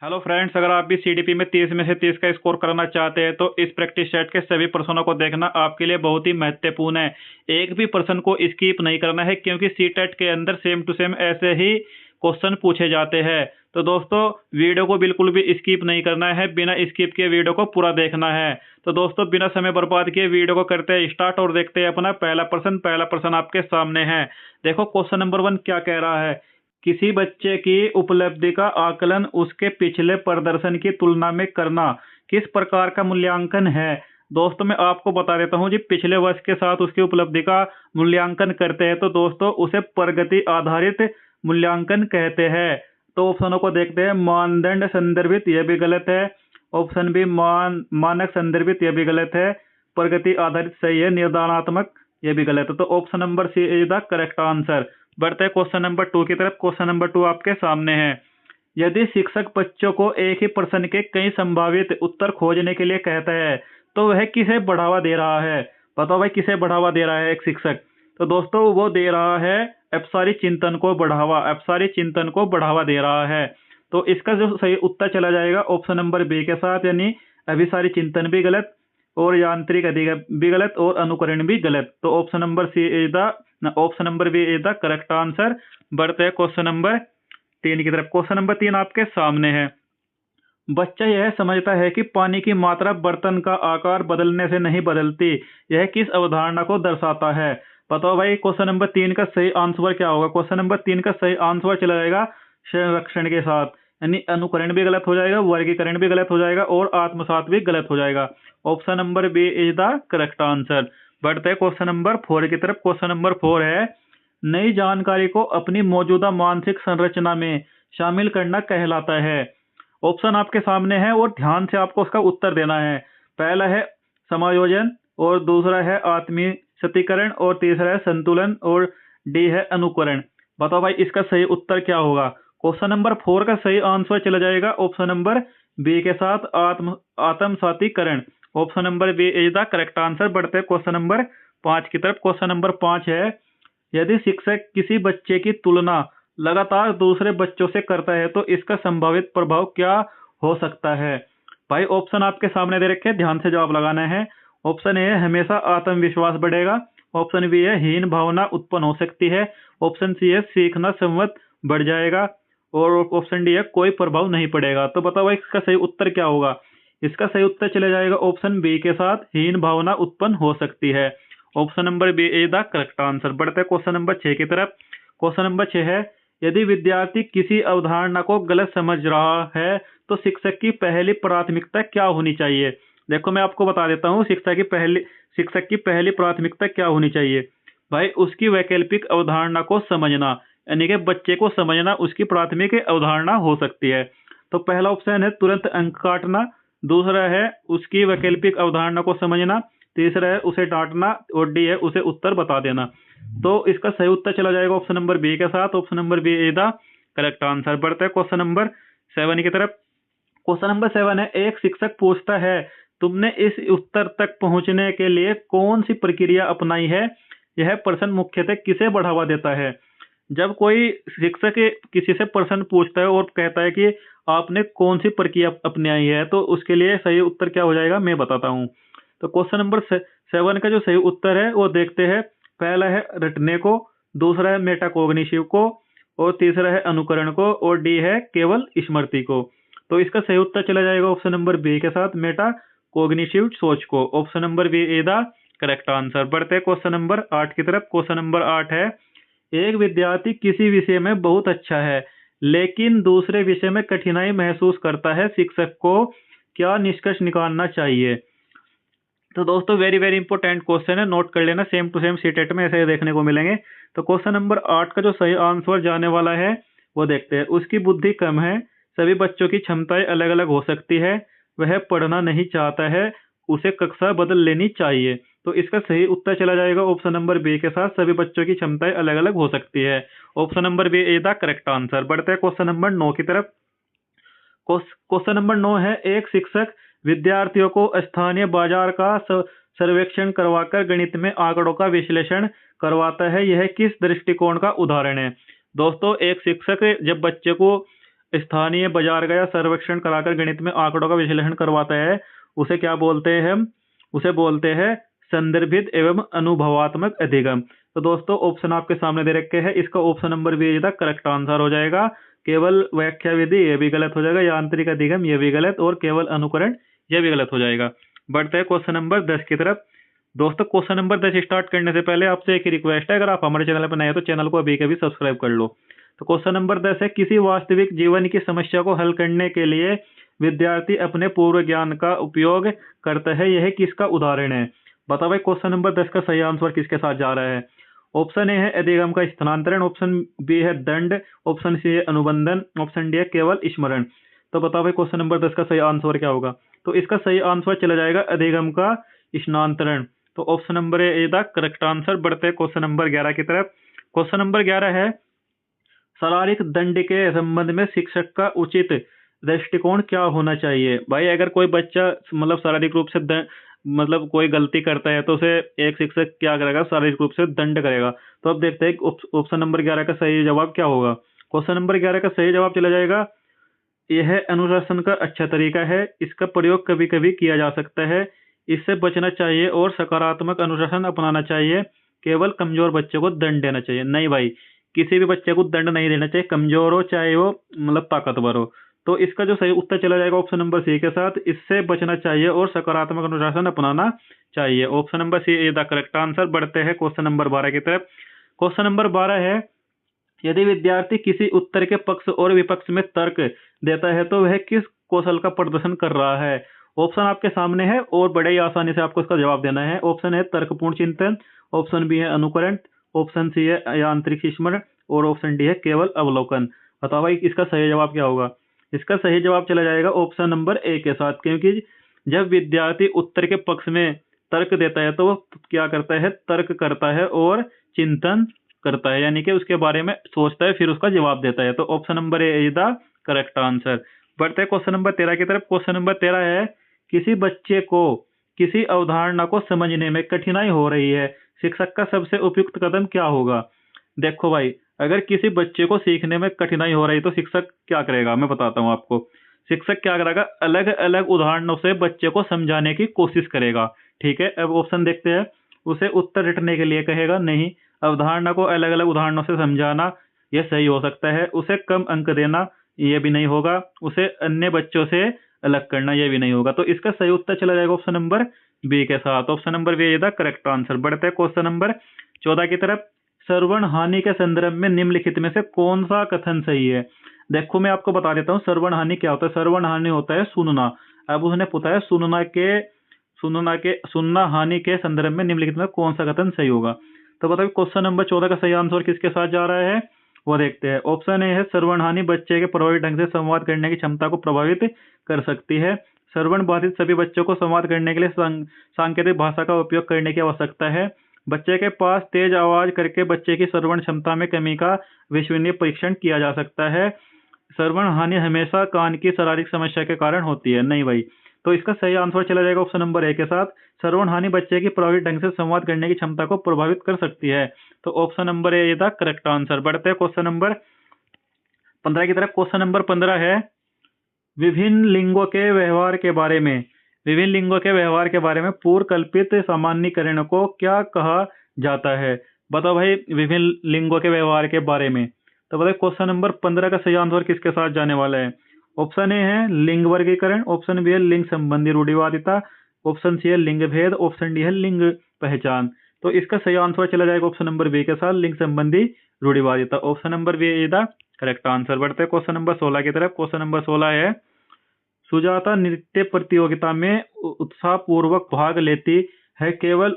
Hello friends, अगर आप भी सीडीपी में 30 में से 30 का स्कोर करना चाहते हैं तो इस प्रैक्टिस सेट के सभी प्रश्नों को देखना आपके लिए बहुत ही महत्वपूर्ण है। एक भी प्रश्न को स्किप नहीं करना है क्योंकि सीटेट के अंदर सेम टू सेम ऐसे ही क्वेश्चन पूछे जाते हैं। तो दोस्तों, वीडियो को बिल्कुल भी स्किप नहीं करना है, बिना स्किप किए वीडियो को पूरा देखना है। तो दोस्तों, बिना समय बर्बाद किए वीडियो को करते हैं स्टार्ट और देखते हैं अपना पहला प्रश्न आपके सामने है। देखो, क्वेश्चन नंबर 1 क्या कह रहा है। किसी बच्चे की उपलब्धि का आकलन उसके पिछले प्रदर्शन की तुलना में करना किस प्रकार का मूल्यांकन है। दोस्तों, मैं आपको बता देता हूं जी, पिछले वर्ष के साथ उसकी उपलब्धि का मूल्यांकन करते हैं तो दोस्तों उसे प्रगति आधारित मूल्यांकन कहते हैं। तो ऑप्शनों को देखते हैं। मानदंड संदर्भित, यह भी गलत है। ऑप्शन बी मानक संदर्भित, यह भी गलत है। प्रगति आधारित सही है। निर्धारणात्मक, यह भी गलत है। तो option number C is the correct answer. बढ़ते हैं क्वेश्चन नंबर 2 की तरफ। क्वेश्चन नंबर 2 आपके सामने है। यदि शिक्षक बच्चों को एक ही प्रश्न के कई संभावित उत्तर खोजने के लिए कहता है तो वह किसे बढ़ावा दे रहा है। बताओ भाई, किसे बढ़ावा दे रहा है एक शिक्षक। तो दोस्तों, वो दे रहा है अपसारी चिंतन को बढ़ावा, अपसारी चिंतन को बढ़ावा दे रहा है। तो इसका जो सही उत्तर चला जाएगा ऑप्शन नंबर बी के साथ, यानी अभिसारी चिंतन भी गलत और यांत्रिक अधिगम भी गलत और अनुकरण भी गलत। तो option number C is the option number B is the correct answer. बढ़ते हैं क्वेश्चन नंबर 3 की तरफ। क्वेश्चन नंबर 3 आपके सामने है। बच्चा यह समझता है कि पानी की मात्रा बर्तन का आकार बदलने से नहीं बदलती, यह किस अवधारणा को दर्शाता है। बताओ भाई, क्वेश्चन नंबर 3 का सही आंसर क्या होगा। क्वेश्चन नंबर 3 का सही आंसर चला जाएगा संरक्षण के साथ, यानी अनुकरण भी गलत हो जाएगा, वर्गीकरण भी गलत हो जाएगा और आत्मसात भी गलत हो जाएगा। Option number B is the correct answer. बढ़ते हैं क्वेश्चन नंबर 4 की तरफ। क्वेश्चन नंबर 4 है। नई जानकारी को अपनी मौजूदा मानसिक संरचना में शामिल करना कहलाता है। ऑप्शन आपके सामने है और ध्यान से आपको उसका उत्तर देना है। पहला है समायोजन, और दूसरा है आत्मीयकरण, और तीसरा है संतुलन, और डी है अनुकरण। बताओ भाई, इसका सही उत्तर क्या होगा। क्वेश्चन नंबर 4 का सही आंसर चला जाएगा ऑप्शन नंबर बी के साथ, आत्मसातीकरण। Option number B is the correct answer. बढ़ते हैं क्वेश्चन नंबर 5 की तरफ। क्वेश्चन नंबर 5 है। यदि शिक्षक किसी बच्चे की तुलना लगातार दूसरे बच्चों से करता है तो इसका संभावित प्रभाव क्या हो सकता है। भाई, ऑप्शन आपके सामने दे रखे हैं, ध्यान से जवाब लगाना है। ऑप्शन ए है हमेशा आत्मविश्वास बढ़ेगा। ऑप्शन बी है हीन भावना उत्पन्न हो सकती है। ऑप्शन सी है सीखना संवत बढ़ जाएगा। और ऑप्शन डी है कोई प्रभाव नहीं पड़ेगा। तो बताओ भाई, इसका सही उत्तर क्या होगा। इसका सही उत्तर चले जाएगा ऑप्शन बी के साथ, हीन भावना उत्पन्न हो सकती है। Option number B is the correct answer. बढ़ते हैं क्वेश्चन नंबर 6 की तरफ। क्वेश्चन नंबर 6 है। यदि विद्यार्थी किसी अवधारणा को गलत समझ रहा है तो शिक्षक की पहली प्राथमिकता क्या होनी चाहिए। देखो, मैं आपको बता देता हूँ शिक्षक की पहली प्राथमिकता क्या होनी चाहिए। भाई, उसकी वैकल्पिक अवधारणा को समझना, यानी कि बच्चे को समझना उसकी प्राथमिक अवधारणा हो सकती है। तो पहला ऑप्शन है तुरंत अंक काटना। दूसरा है उसकी वैकल्पिक अवधारणा को समझना। तीसरा है उसे डांटना। और डी है उसे उत्तर बता देना। तो इसका सही उत्तर चला जाएगा ऑप्शन नंबर बी के साथ। Option number B is the correct answer. बढ़ते हैं क्वेश्चन नंबर 7 की तरफ। क्वेश्चन नंबर 7 है। एक शिक्षक पूछता है, तुमने इस उत्तर तक पहुंचने के लिए कौन सी प्रक्रिया अपनाई है। यह प्रश्न मुख्यतः किसे बढ़ावा देता है। जब कोई शिक्षक किसी से प्रश्न पूछता है और कहता है कि आपने कौन सी प्रक्रिया अपनाई है, तो उसके लिए सही उत्तर क्या हो जाएगा, मैं बताता हूँ। तो क्वेश्चन नंबर 7 का जो सही उत्तर है वो देखते हैं। पहला है रटने को, दूसरा है मेटाकोग्निटिव को, और तीसरा है अनुकरण को, और डी है केवल स्मृति को। तो इसका सही उत्तर चला जाएगा ऑप्शन नंबर बी के साथ, मेटाकोग्निटिव सोच को। Option number B is the correct answer. बढ़ते हैं क्वेश्चन नंबर 8 की तरफ। क्वेश्चन नंबर 8 है। एक विद्यार्थी किसी विषय में बहुत अच्छा है लेकिन दूसरे विषय में कठिनाई महसूस करता है, शिक्षक को क्या निष्कर्ष निकालना चाहिए। तो दोस्तों, वेरी वेरी इंपॉर्टेंट क्वेश्चन है, नोट कर लेना, सेम टू सेम सीटेट में ऐसे देखने को मिलेंगे। तो क्वेश्चन नंबर 8 का जो सही आंसर जाने वाला है वो देखते हैं। उसकी बुद्धि कम है, सभी बच्चों की क्षमताएं अलग अलग हो सकती है, वह पढ़ना नहीं चाहता है, उसे कक्षा बदल लेनी चाहिए। तो इसका सही उत्तर चला जाएगा ऑप्शन नंबर बी के साथ, सभी बच्चों की क्षमताएं अलग अलग हो सकती है। Option number B is the correct answer. बढ़ते हैं क्वेश्चन नंबर 9 की तरफ। क्वेश्चन नंबर 9 है। एक शिक्षक विद्यार्थियों को स्थानीय बाजार का सर्वेक्षण करवाकर गणित में आंकड़ों का विश्लेषण करवाता है, यह किस दृष्टिकोण का उदाहरण है। दोस्तों, एक शिक्षक जब बच्चे को स्थानीय बाजार का या सर्वेक्षण कराकर गणित में आंकड़ों का विश्लेषण करवाता है, उसे क्या बोलते हैं हम? उसे बोलते हैं संदर्भित एवं अनुभवात्मक अधिगम। तो दोस्तों ऑप्शन आपके सामने दे रखे हैं, इसका ऑप्शन नंबर बी इसका करेक्ट आंसर हो जाएगा। केवल व्याख्या विधि ये भी गलत हो जाएगा, यांत्रिक अधिगम ये भी गलत, और केवल अनुकरण ये भी गलत हो जाएगा। बढ़ते हैं क्वेश्चन नंबर 10 की तरफ। दोस्तों क्वेश्चन नंबर 10 स्टार्ट करने से पहले आपसे एक रिक्वेस्ट है, अगर आप हमारे चैनल पर नए हैं तो चैनल को अभी के अभी सब्सक्राइब कर लो। तो क्वेश्चन नंबर 10 है, किसी वास्तविक जीवन की समस्या को हल करने के लिए विद्यार्थी अपने पूर्व ज्ञान का उपयोग करता है, यह किसका उदाहरण है? बताओ भाई क्वेश्चन नंबर 10 का सही आंसर किसके साथ जा रहा है? ऑप्शन ए है अधिगम का स्थानांतरण, ऑप्शन बी है दंड, ऑप्शन सी है अनुबंधन, ऑप्शन डी है केवल स्मरण। तो बताओ भाई क्वेश्चन नंबर 10 का सही आंसर क्या होगा? तो इसका सही आंसर चला जाएगा अधिगम का स्थानांतरण। तो option number A the correct answer. बढ़ते हैं क्वेश्चन नंबर 11 की तरफ। क्वेश्चन नंबर 11 है, शारीरिक दंड के संबंध में शिक्षक का उचित दृष्टिकोण क्या होना चाहिए? भाई अगर कोई बच्चा मतलब शारीरिक रूप से मतलब कोई गलती करता है तो उसे एक शिक्षक क्या करेगा? शारीरिक रूप से दंड करेगा। तो अब देखते हैं ऑप्शन नंबर 11 का सही जवाब क्या होगा। क्वेश्चन नंबर 11 का सही जवाब चला जाएगा, यह अनुशासन का अच्छा तरीका है, इसका प्रयोग कभी कभी किया जा सकता है, इससे बचना चाहिए और सकारात्मक अनुशासन अपनाना चाहिए, केवल कमजोर बच्चे को दंड देना चाहिए। नहीं भाई, किसी भी बच्चे को दंड नहीं देना चाहिए, कमजोर हो चाहे वो मतलब ताकतवर हो। तो इसका जो सही उत्तर चला जाएगा ऑप्शन नंबर सी के साथ, इससे बचना चाहिए और सकारात्मक अनुशासन अपनाना चाहिए। Option number C is the correct answer. बढ़ते हैं क्वेश्चन नंबर 12 की तरफ। क्वेश्चन नंबर 12 है, यदि विद्यार्थी किसी उत्तर के पक्ष और विपक्ष में तर्क देता है तो वह किस कौशल का प्रदर्शन कर रहा है? ऑप्शन आपके सामने है और बड़े ही आसानी से आपको इसका जवाब देना है। ऑप्शन है तर्कपूर्ण चिंतन, ऑप्शन बी है अनुकरण, ऑप्शन सी है यांत्रिक स्मरण, और ऑप्शन डी है केवल अवलोकन। बताओ भाई इसका सही जवाब क्या होगा? इसका सही जवाब चला जाएगा ऑप्शन नंबर ए के साथ, क्योंकि जब विद्यार्थी उत्तर के पक्ष में तर्क देता है तो वो क्या करता है? तर्क करता है और चिंतन करता है, यानी कि उसके बारे में सोचता है फिर उसका जवाब देता है। तो option number A is the correct answer. बढ़ते हैं क्वेश्चन नंबर 13 की तरफ। क्वेश्चन नंबर 13 है, किसी बच्चे को किसी अवधारणा को समझने में कठिनाई हो रही है, शिक्षक का सबसे उपयुक्त कदम क्या होगा? देखो भाई, अगर किसी बच्चे को सीखने में कठिनाई हो रही तो शिक्षक क्या करेगा? मैं बताता हूँ आपको। शिक्षक क्या करेगा? अलग अलग उदाहरणों से बच्चे को समझाने की कोशिश करेगा। ठीक है, अब ऑप्शन देखते हैं। उसे उत्तर रटने के लिए कहेगा नहीं, अवधारणा को अलग अलग उदाहरणों से समझाना यह सही हो सकता है, उसे कम अंक देना यह भी नहीं होगा, उसे अन्य बच्चों से अलग करना यह भी नहीं होगा। तो इसका सही उत्तर चला जाएगा ऑप्शन नंबर बी के साथ। Option number B is the correct answer. बढ़ते हैं क्वेश्चन नंबर 14 की तरफ। श्रवण हानि के संदर्भ में निम्नलिखित में से कौन सा कथन सही है? देखो मैं आपको बता देता हूँ श्रवण हानि क्या होता है। श्रवण हानि होता है सुनना। अब उसने पूछा है सुनना हानि के संदर्भ में निम्नलिखित में कौन सा कथन सही होगा। तो बताइए क्वेश्चन नंबर 14 का सही आंसर किसके साथ जा रहा है, वो देखते हैं। ऑप्शन ए है, श्रवण हानि बच्चे के प्रभावी ढंग से संवाद करने की क्षमता को प्रभावित कर सकती है। श्रवण बाधित सभी बच्चों को संवाद करने के लिए सांकेतिक भाषा का उपयोग करने की आवश्यकता है। बच्चे के पास तेज आवाज करके बच्चे की श्रवण क्षमता में कमी का विश्वसनीय परीक्षण किया जा सकता है। श्रवण हानि हमेशा कान की शारीरिक समस्या के कारण होती है। नहीं भाई, तो इसका सही आंसर चला जाएगा ऑप्शन नंबर ए के साथ। श्रवण हानि बच्चे की प्रभावी ढंग से संवाद करने की क्षमता को प्रभावित कर सकती है। तो option number A is the correct answer. बढ़ते हैं क्वेश्चन नंबर 15 की तरफ। क्वेश्चन नंबर 15 है, विभिन्न लिंगों के व्यवहार के बारे में पूर्व कल्पित सामान्यीकरण को क्या कहा जाता है? बताओ भाई विभिन्न लिंगों के व्यवहार के बारे में। तो बताइए क्वेश्चन नंबर 15 का सही आंसर किसके साथ जाने वाला है? ऑप्शन ए है लिंग वर्गीकरण, ऑप्शन बी है लिंग संबंधी रूढ़िवादिता, ऑप्शन सी है लिंग भेद, ऑप्शन डी है लिंग पहचान। तो इसका सही आंसर चला जाएगा ऑप्शन नंबर बी के साथ, लिंग संबंधी रूढ़िवादिता। Option number B is the correct answer. बढ़ते हैं क्वेश्चन नंबर 16 की तरफ। क्वेश्चन नंबर 16 है, सुजाता नृत्य प्रतियोगिता में उत्साहपूर्वक भाग लेती है केवल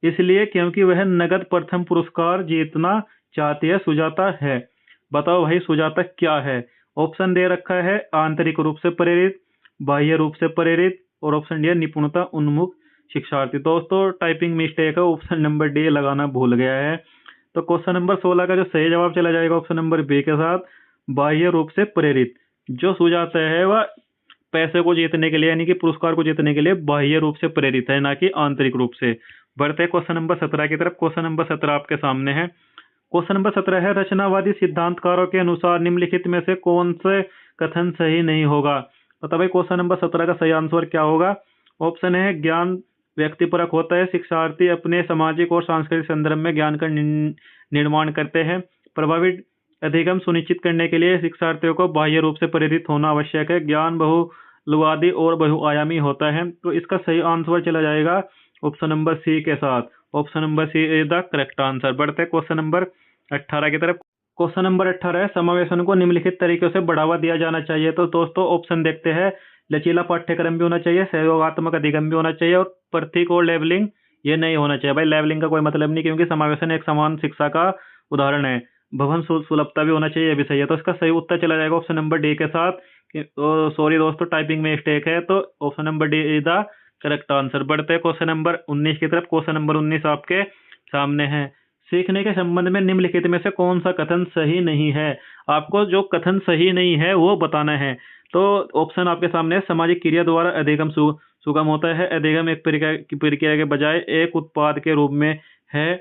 इसलिए क्योंकि वह नगद प्रथम पुरस्कार जीतना चाहती है। सुजाता है, बताओ भाई सुजाता क्या है? ऑप्शन दे रखा है आंतरिक रूप से प्रेरित, बाह्य रूप से प्रेरित, और ऑप्शन डी है निपुणता उन्मुख शिक्षार्थी। दोस्तों टाइपिंग मिस्टेक है, ऑप्शन नंबर डी लगाना भूल गया है। तो क्वेश्चन नंबर 16 का जो सही जवाब चला जाएगा ऑप्शन नंबर बी के साथ, बाह्य रूप से प्रेरित। जो सुजाता है वह पैसे को जीतने के लिए यानी कि पुरस्कार को जीतने के लिए बाह्य रूप से प्रेरित है, ना कि आंतरिक रूप से। बढ़ते हैं क्वेश्चन नंबर 17 की तरफ। क्वेश्चन नंबर 17 आपके सामने है। क्वेश्चन नंबर 17 है, रचनावादी सिद्धांतकारों के अनुसार निम्नलिखित में से कौन से कथन सही नहीं होगा। तो भाई क्वेश्चन नंबर 17 का सही आंसर क्या होगा। ऑप्शन है, ज्ञान व्यक्तिपरक होता है, शिक्षार्थी अपने सामाजिक और सांस्कृतिक संदर्भ में ज्ञान का निर्माण करते हैं, प्रभावी अधिगम सुनिश्चित करने के लिए शिक्षार्थियों को बाह्य रूप से प्रेरित होना आवश्यक है, ज्ञान बहुलवादी और बहुआयामी होता है। तो इसका सही आंसर चला जाएगा ऑप्शन नंबर सी के साथ। Option number C is the correct answer. बढ़ते हैं क्वेश्चन नंबर 18 की तरफ। क्वेश्चन नंबर 18 है, समावेशन को निम्नलिखित तरीकों से बढ़ावा दिया जाना चाहिए। तो दोस्तों ऑप्शन देखते हैं, लचीला पाठ्यक्रम भी होना चाहिए, सहयोगात्मक अधिगम भी होना चाहिए, और प्रतीक और लेवलिंग ये नहीं होना चाहिए। भाई लेवलिंग का कोई मतलब नहीं, क्योंकि समावेशन एक समान शिक्षा का उदाहरण है। भवन सुलभता भी होना चाहिए, ये भी सही है। तो इसका सही उत्तर चला जाएगा ऑप्शन नंबर डी के साथ। सॉरी दोस्तों, टाइपिंग में मिस्टेक है, तो option number D is the correct answer. बढ़ते हैं क्वेश्चन नंबर 19 की तरफ। क्वेश्चन नंबर 19 आपके सामने है, सीखने के संबंध में निम्नलिखित में से कौन सा कथन सही नहीं है। आपको जो कथन सही नहीं है वो बताना है। तो ऑप्शन आपके सामने है, सामाजिक क्रिया द्वारा अधिगम सुगम होता है, अधिगम एक प्रक्रिया के बजाय एक उत्पाद के रूप में है,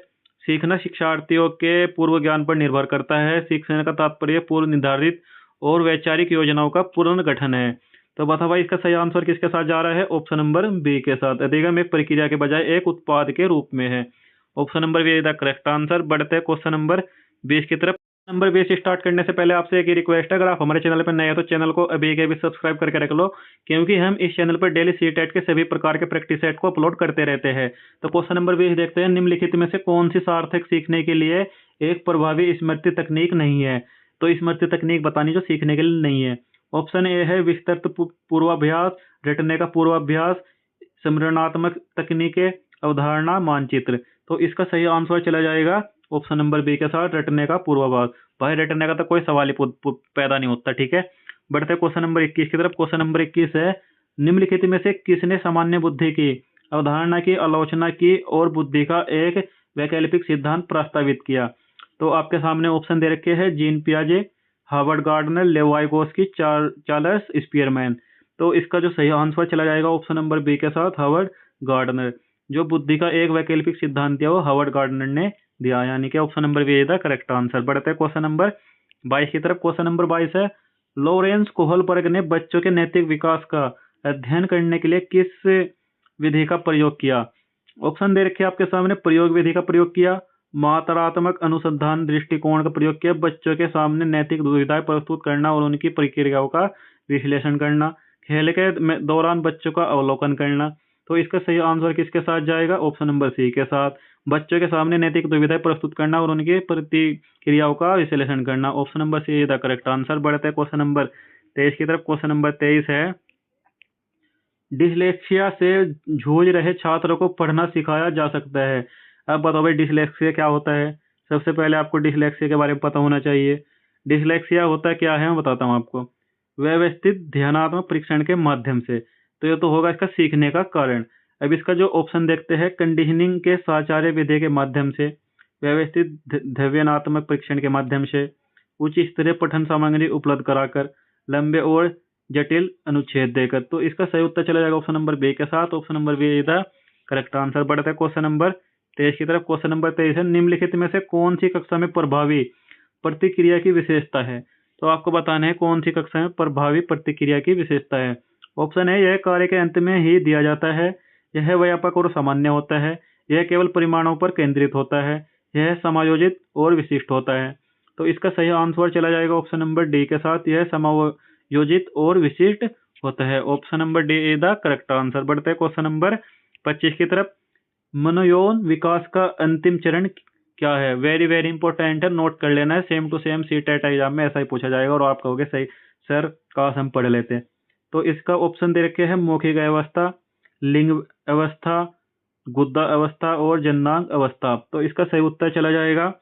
सीखना शिक्षार्थियों के पूर्व ज्ञान पर निर्भर करता है, सीखने का तात्पर्य पूर्व निर्धारित और वैचारिक योजनाओं का पुनर्गठन है। तो बता भाई इसका सही आंसर किसके साथ जा रहा है। ऑप्शन नंबर बी के साथ, अधिगम एक प्रक्रिया के बजाय एक उत्पाद के रूप में है। Option number B is the correct answer. बढ़ते हैं क्वेश्चन नंबर 20 की तरफ। नंबर 20 स्टार्ट करने से पहले आपसे एक ही रिक्वेस्ट है, अगर आप हमारे चैनल पर नए हैं तो चैनल को अभी के अभी सब्सक्राइब करके रख लो, क्योंकि हम इस चैनल पर डेली सीटेट के सभी प्रकार के प्रैक्टिस सेट को अपलोड करते रहते हैं। तो क्वेश्चन नंबर 20 देखते हैं, निम्नलिखित में से कौन सी सार्थक सीखने के लिए एक प्रभावी स्मृति तकनीक नहीं है। तो स्मृति तकनीक बतानी जो सीखने के लिए नहीं है। ऑप्शन ए है, विस्तृत पूर्वाभ्यास, रटने का पूर्वाभ्यास, स्मरणात्मक तकनीकें, अवधारणा मानचित्र। तो इसका सही आंसर चला जाएगा ऑप्शन नंबर बी के साथ, रटने का पूर्वाभास। भाई रटने का तो कोई सवाल ही पैदा नहीं होता, ठीक है। बढ़ते क्वेश्चन नंबर 21 की तरफ। क्वेश्चन नंबर 21 है, निम्नलिखित में से किसने सामान्य बुद्धि की अवधारणा की आलोचना की और बुद्धि का एक वैकल्पिक सिद्धांत प्रस्तावित किया। तो आपके सामने ऑप्शन दे रखे हैं, जीन पियाजे, हार्वर्ड गार्डनर, लेव वाइगोस्की, चार्ल्स स्पीयरमैन। तो इसका जो सही आंसर चला जाएगा ऑप्शन नंबर बी के साथ, हार्वर्ड गार्डनर। जो बुद्धि का एक वैकल्पिक सिद्धांत दिया वो हार्वर्ड गार्डनर ने दिया, यानी कि option number B is the correct answer. बढ़ते हैं क्वेश्चन नंबर 22 की तरफ। क्वेश्चन नंबर 22 है, लॉरेंस कोहलबर्ग ने बच्चों के नैतिक विकास का अध्ययन करने के लिए किस विधि का प्रयोग किया। ऑप्शन दे रखे आपके सामने, प्रयोग विधि का प्रयोग किया, मात्रात्मक अनुसंधान दृष्टिकोण का प्रयोग किया, बच्चों के सामने नैतिक दुविधाएं प्रस्तुत करना और उनकी प्रक्रियाओं का विश्लेषण करना, खेल के दौरान बच्चों का अवलोकन करना। तो इसका सही आंसर किसके साथ जाएगा। ऑप्शन नंबर सी के साथ, बच्चों के सामने नैतिक दुविधाएं प्रस्तुत करना और उनकी प्रतिक्रियाओं का विश्लेषण करना। Option number C is the correct answer. बढ़ते हैं क्वेश्चन नंबर 23 की तरफ। क्वेश्चन नंबर 23 है, डिसलेक्सिया से जूझ रहे छात्रों को पढ़ना सिखाया जा सकता है। अब बताओ भाई डिसलेक्सिया क्या होता है। सबसे पहले आपको डिसलेक्सिया के बारे में पता होना चाहिए। डिसलेक्सिया होता क्या है मैं बताता हूँ आपको। व्यवस्थित ध्यानात्मक परीक्षण के माध्यम से, तो ये तो होगा इसका सीखने का कारण। अब इसका जो ऑप्शन देखते हैं, कंडीशनिंग के साचार्य विधि के माध्यम से, व्यवस्थित ध्यानात्मक परीक्षण के माध्यम से, उच्च स्तरीय पठन सामग्री उपलब्ध कराकर, लंबे और जटिल अनुच्छेद देकर। तो इसका सही उत्तर चला जाएगा ऑप्शन नंबर बी के साथ। Option number B is the correct answer. बढ़ता है क्वेश्चन नंबर 23 की तरफ। क्वेश्चन नंबर 23 है, निम्नलिखित में से कौन सी कक्षा में प्रभावी प्रतिक्रिया की विशेषता है। तो आपको बताना है कौन सी कक्षा में प्रभावी प्रतिक्रिया की विशेषता है। ऑप्शन है, यह कार्य के अंत में ही दिया जाता है, यह व्यापक और सामान्य होता है, यह केवल परिमाणों पर केंद्रित होता है, यह समायोजित और विशिष्ट होता है। तो इसका सही आंसर चला जाएगा ऑप्शन नंबर डी के साथ, यह समायोजित और विशिष्ट होता है। Option number D is the correct answer. बढ़ते हैं क्वेश्चन नंबर 25 की तरफ। मनोयौन विकास का अंतिम चरण क्या है। वेरी वेरी इंपॉर्टेंट है, नोट कर लेना है। Same to same CTET exam में ऐसा ही पूछा जाएगा और आप कहोगे सही सर काश हम पढ़ लेते। तो इसका ऑप्शन दे रखे हैं, मौखिक अवस्था, लिंग अवस्था, गुद्दा अवस्था और जननांग अवस्था। तो इसका सही उत्तर चला जाएगा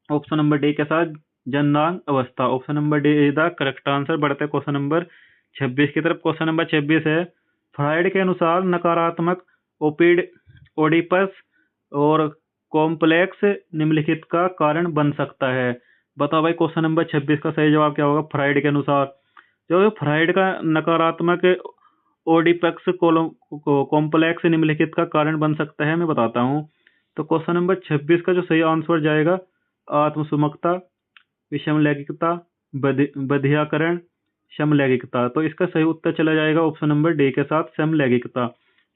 ऑप्शन नंबर डी के साथ, जननांग अवस्था। Option number D is the correct answer. बढ़ते क्वेश्चन नंबर 26 की तरफ। क्वेश्चन नंबर 26 है, फ्राइड के अनुसार नकारात्मक ओडिपस और कॉम्प्लेक्स निम्नलिखित का कारण बन सकता है। बताओ भाई क्वेश्चन नंबर 26 का सही जवाब क्या होगा। फ्राइड के अनुसार जो फ्राइड का नकारात्मक ओडिपक्स कॉम्प्लेक्स निम्नलिखित का कारण बन सकता है, मैं बताता हूँ। तो क्वेश्चन नंबर 26 का जो सही आंसर जाएगा, आत्मसुमकता, विषमलैंगिकता, बधियाकरण, समलैंगिकता। तो इसका सही उत्तर चला जाएगा ऑप्शन नंबर डी के साथ, समलैंगिकता।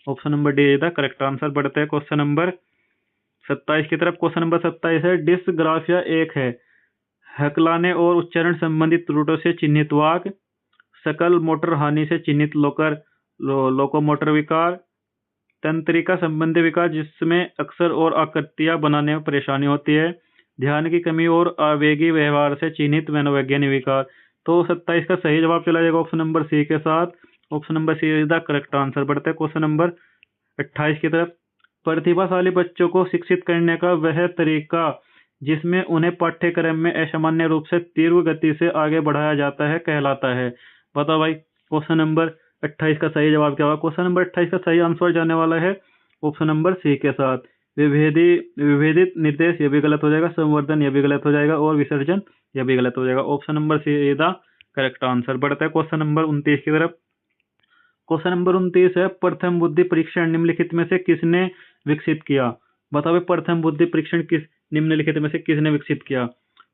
Option number D is the correct answer. बढ़ते हैं क्वेश्चन नंबर 27 की तरफ। क्वेश्चन नंबर 27 है, डिस्ग्राफिया एक है हकलाने और उच्चारण संबंधित त्रुटों से चिन्हित वाक, सकल मोटर हानि से चिन्हित लोकोमोटर विकार, तंत्रिका संबंधी विकार जिसमें अक्षर और आकृतियां बनाने में परेशानी होती है, ध्यान की कमी और आवेगी व्यवहार से चिन्हित मनोवैज्ञानिक विकार। तो 27 का सही जवाब चला जाएगा ऑप्शन नंबर सी के साथ। Option number C is the correct answer. बढ़ते हैं क्वेश्चन नंबर 28 की तरफ। प्रतिभाशाली बच्चों को शिक्षित करने का वह तरीका जिसमें उन्हें पाठ्यक्रम में असामान्य रूप से तीव्र गति से आगे बढ़ाया जाता है कहलाता है। बताओ भाई क्वेश्चन नंबर 28 का सही जवाब क्या होगा। क्वेश्चन नंबर 28 का सही आंसर जाने वाला है ऑप्शन नंबर सी के साथ, विभेदित निर्देश, ये भी गलत हो जाएगा, संवर्धन ये भी गलत हो जाएगा, और विसर्जन ये भी गलत हो जाएगा। Option number C is the correct answer. बढ़ता है क्वेश्चन नंबर 29 की तरफ। क्वेश्चन नंबर 29 है, प्रथम बुद्धि परीक्षण निम्नलिखित में से किसने विकसित किया। बताओ प्रथम बुद्धि परीक्षण निम्नलिखित में से किसने विकसित किया।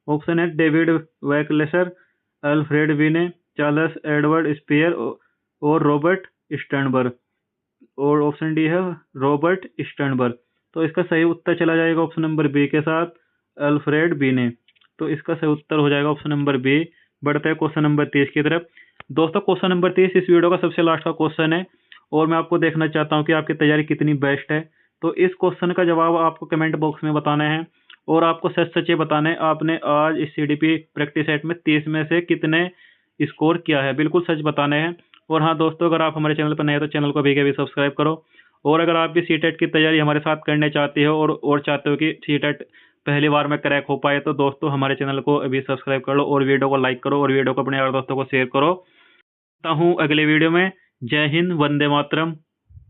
ऑप्शन है डेविड वैकलेसर, अल्फ्रेड वीने, चार्ल्स एडवर्ड स्पेयर और रॉबर्ट स्टर्नबर्ग। और ऑप्शन डी है रॉबर्ट स्टर्नबर्ग। तो इसका सही उत्तर चला जाएगा ऑप्शन नंबर बी के साथ, अल्फ्रेड वीने। तो इसका सही उत्तर हो जाएगा ऑप्शन नंबर बी। बढ़ते हैं क्वेश्चन नंबर 30 की तरफ। दोस्तों क्वेश्चन नंबर 30 इस वीडियो का सबसे लास्ट का क्वेश्चन है और मैं आपको देखना चाहता हूं कि आपकी तैयारी कितनी बेस्ट है। तो इस क्वेश्चन का जवाब आपको कमेंट बॉक्स में बताना है और आपको सच सच ये बताना है आपने आज इस सीडीपी प्रैक्टिस सेट में 30 में से कितने स्कोर किया है, बिल्कुल सच बताने हैं। और हाँ दोस्तों, अगर आप हमारे चैनल पर नए हैं तो चैनल को भी सब्सक्राइब करो। और अगर आप भी सीटेट की तैयारी हमारे साथ करने चाहते हो और चाहते हो कि सीटेट पहली बार में क्रैक हो पाए, तो दोस्तों हमारे चैनल को अभी सब्सक्राइब कर लो और वीडियो को लाइक करो और वीडियो को अपने यार दोस्तों को शेयर करो। हूँ अगले वीडियो में। जय हिंद, वंदे मातरम।